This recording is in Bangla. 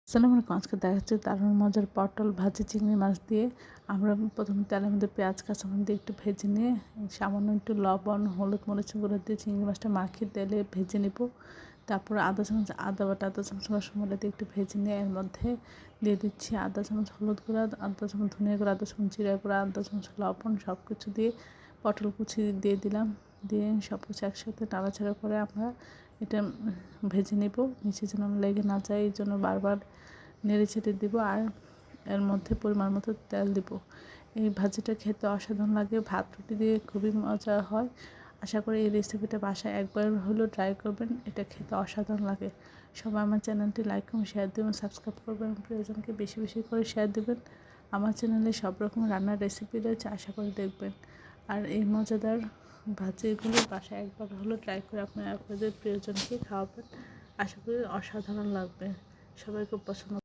আসসালামু আলাইকুম। আজকে দেখা যাচ্ছে দারুণ মজার পটল ভাজি চিংড়ি মাছ দিয়ে। আমরা প্রথমে তেলের মধ্যে পেঁয়াজ কাঁচামরিচ দিয়ে একটু ভেজে নিয়ে সামান্য একটু লবণ হলুদ মরিচের গুঁড়ো দিয়ে চিংড়ি মাছটা মাখিয়ে তেলে ভেজে নেব। তারপরে আধা চামচ আদা বাটা, আধা চামচ রসুন বাটা দিয়ে একটু ভেজে নিয়ে এর মধ্যে দিয়ে দিচ্ছি আধা চামচ হলুদ গুঁড়া, আধা চামচ ধনিয়া গুঁড়া, আধা চামচ জিরা গুঁড়া, আধা চামচ লবণ, সব কিছু দিয়ে পটল কুচি দিয়ে দিলাম। দিয়ে সব কিছু একসাথে নাড়াচাড়া করে আমরা এটা ভেজে নেব। নিচে যেন লেগে না যায় এই জন্য বারবার নেড়ে চেড়ে দিব। আর এর মধ্যে পরিমাণ মতো তেল দিব। এই ভাজিটা খেতে অসাধারণ লাগে, ভাত রুটি দিয়ে খুবই মজা হয়। আশা করি এই রেসিপিটা বাসায় একবার হলেও ট্রাই করবেন, এটা খেতে অসাধারণ লাগে। সবাই আমার চ্যানেলটি লাইক এবং শেয়ার দেবেন, সাবস্ক্রাইব করবেন, প্রিয়জনকে বেশি বেশি করে শেয়ার দেবেন। আমার চ্যানেলে সব রকম রান্নার রেসিপি রয়েছে, আশা করি দেখবেন। আর এই মজাদার ভাজিগুলো বাসায় একবার হলেও ট্রাই করে আপনারা আপনাদের প্রিয়জনকে খাওয়াবেন, আশা করি অসাধারণ লাগবে, সবাই খুব পছন্দ।